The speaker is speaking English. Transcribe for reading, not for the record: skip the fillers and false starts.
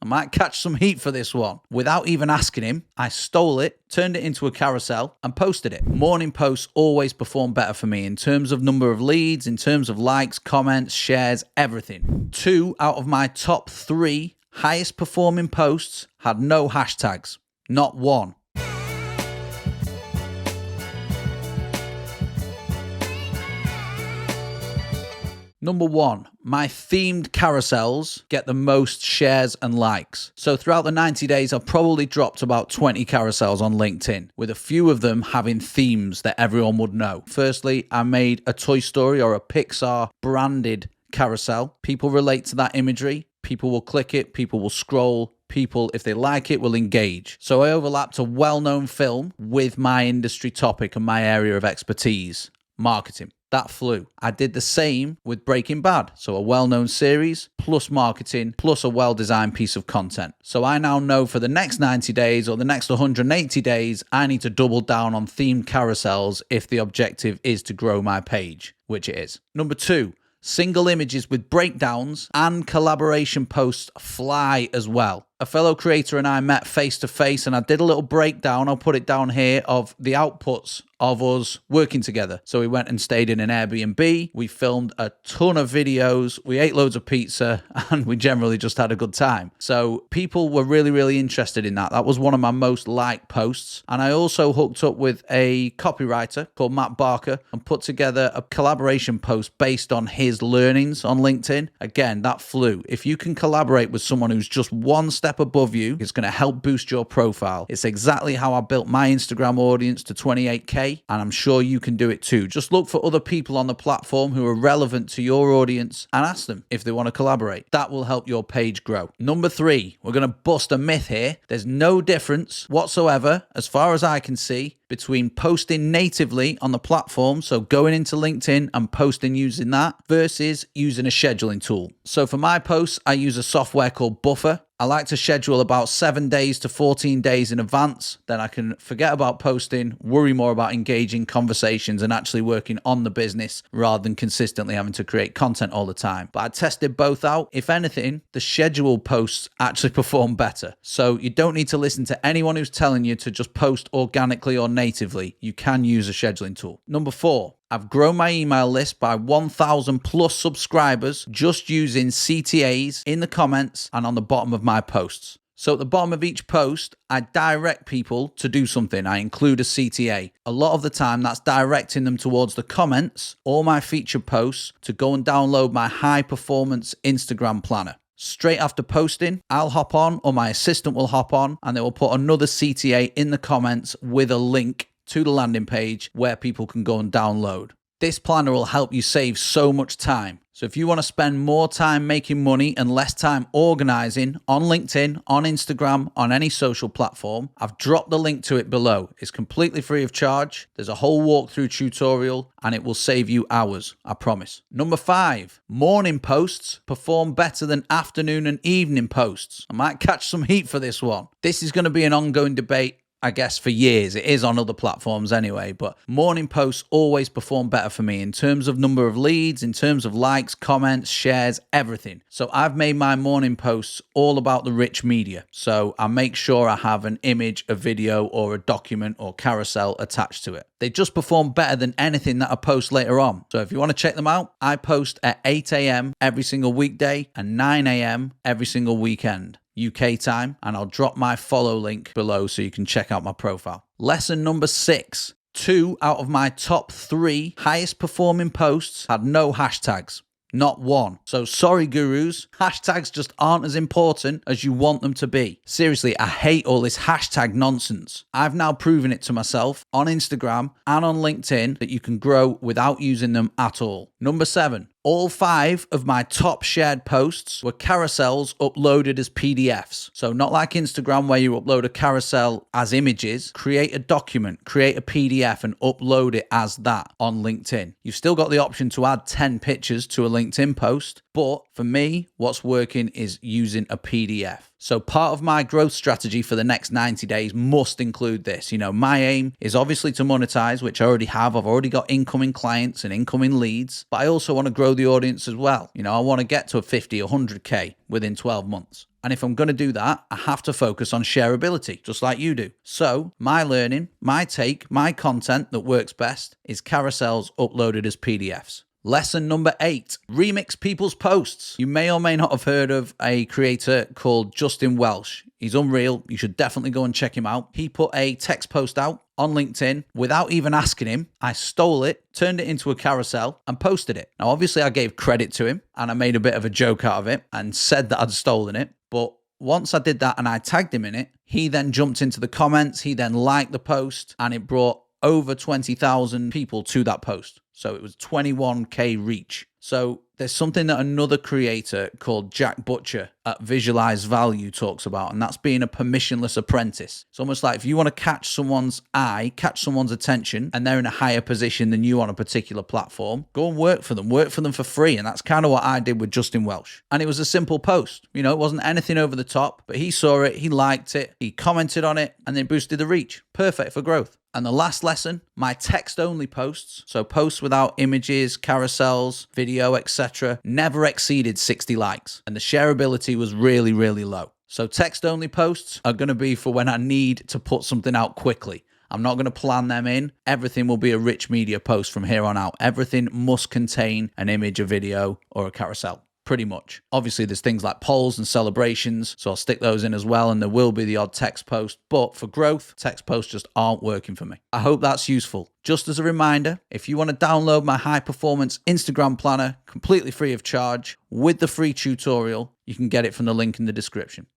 I might catch some heat for this one. Without even asking him, I stole it, turned it into a carousel, and posted it. Morning posts always perform better for me in terms of number of leads, in terms of likes, comments, shares, everything. 2 out of my top 3 highest performing posts had no hashtags. Not one. Number 1, my themed carousels get the most shares and likes. So throughout the 90 days, I've probably dropped about 20 carousels on LinkedIn, with a few of them having themes that everyone would know. Firstly, I made a Toy Story or a Pixar branded carousel. People relate to that imagery. People will click it. People will scroll. People, if they like it, will engage. So I overlapped a well-known film with my industry topic and my area of expertise, marketing. That flew. I did the same with Breaking Bad. So a well-known series, plus marketing, plus a well-designed piece of content. So I now know for the next 90 days or the next 180 days, I need to double down on themed carousels if the objective is to grow my page, which it is. Number 2, single images with breakdowns and collaboration posts fly as well. A fellow creator and I met face to face and I did a little breakdown, I'll put it down here, of the outputs of us working together. So we went and stayed in an Airbnb, we filmed a ton of videos, we ate loads of pizza, and we generally just had a good time. So people were really, really interested in that. That was one of my most liked posts. And I also hooked up with a copywriter called Matt Barker and put together a collaboration post based on his learnings on LinkedIn. Again, that flew. If you can collaborate with someone who's just one step above you, it's going to help boost your profile. It's exactly how I built my Instagram audience to 28K, and I'm sure you can do it too. Just look for other people on the platform who are relevant to your audience and ask them if they want to collaborate. That will help your page grow. Number 3, we're going to bust a myth here. There's no difference whatsoever, as far as I can see, between posting natively on the platform, so going into LinkedIn and posting using that, versus using a scheduling tool. So for my posts, I use a software called Buffer. I like to schedule about 7 days to 14 days in advance. Then I can forget about posting, worry more about engaging conversations and actually working on the business rather than consistently having to create content all the time. But I tested both out. If anything, the scheduled posts actually perform better. So you don't need to listen to anyone who's telling you to just post organically or natively. You can use a scheduling tool. Number 4, I've grown my email list by 1,000 plus subscribers just using CTAs in the comments and on the bottom of my posts. So at the bottom of each post, I direct people to do something. I include a CTA. A lot of the time, that's directing them towards the comments or my featured posts to go and download my high performance Instagram planner. Straight after posting, I'll hop on, or my assistant will hop on, and they will put another CTA in the comments with a link to the landing page where people can go and download. This planner will help you save so much time. So if you want to spend more time making money and less time organizing on LinkedIn, on Instagram, on any social platform, I've dropped the link to it below. It's completely free of charge. There's a whole walkthrough tutorial and it will save you hours, I promise. Number 5, morning posts perform better than afternoon and evening posts. I might catch some heat for this one. This is going to be an ongoing debate, I guess, for years. It is on other platforms anyway, but morning posts always perform better for me in terms of number of leads, in terms of likes, comments, shares, everything. So I've made my morning posts all about the rich media. So I make sure I have an image, a video, or a document or carousel attached to it. They just perform better than anything that I post later on. So if you want to check them out, I post at 8 a.m. every single weekday and 9 a.m. every single weekend. UK time, and I'll drop my follow link below so you can check out my profile. Lesson number 6, 2 out of my top 3 highest performing posts had no hashtags. Not one. So sorry, gurus. Hashtags just aren't as important as you want them to be. Seriously, I hate all this hashtag nonsense. I've now proven it to myself on Instagram and on LinkedIn that you can grow without using them at all. Number 7. All 5 of my top shared posts were carousels uploaded as PDFs. So not like Instagram where you upload a carousel as images. Create a document, create a PDF and upload it as that on LinkedIn. You've still got the option to add 10 pictures to a LinkedIn post, but for me, what's working is using a PDF. So part of my growth strategy for the next 90 days must include this. You know, my aim is obviously to monetize, which I already have. I've already got incoming clients and incoming leads, but I also want to grow the audience as well. You know, I want to get to a 50, 100K within 12 months. And if I'm going to do that, I have to focus on shareability, just like you do. So my learning, my take, my content that works best is carousels uploaded as PDFs. Lesson number 8, remix people's posts. You may or may not have heard of a creator called Justin Welsh. He's unreal. You should definitely go and check him out. He put a text post out on LinkedIn without even asking him. I stole it, turned it into a carousel and posted it. Now, obviously I gave credit to him and I made a bit of a joke out of it and said that I'd stolen it. But once I did that and I tagged him in it, he then jumped into the comments. He then liked the post and it brought over 20,000 people to that post. So it was 21K reach. So there's something that another creator called Jack Butcher at Visualize Value talks about, and that's being a permissionless apprentice. It's almost like if you want to catch someone's eye, catch someone's attention, and they're in a higher position than you on a particular platform, go and work for them for free. And that's kind of what I did with Justin Welsh. And it was a simple post. You know, it wasn't anything over the top, but he saw it, he liked it, he commented on it, and then boosted the reach. Perfect for growth. And the last lesson, my text-only posts, so posts without images, carousels, video, etc., never exceeded 60 likes. And the shareability was really, really low. So text-only posts are going to be for when I need to put something out quickly. I'm not going to plan them in. Everything will be a rich media post from here on out. Everything must contain an image, a video, or a carousel. Pretty much. Obviously, there's things like polls and celebrations, so I'll stick those in as well, and there will be the odd text post. But for growth, text posts just aren't working for me. I hope that's useful. Just as a reminder, if you want to download my high-performance Instagram planner completely free of charge with the free tutorial, you can get it from the link in the description.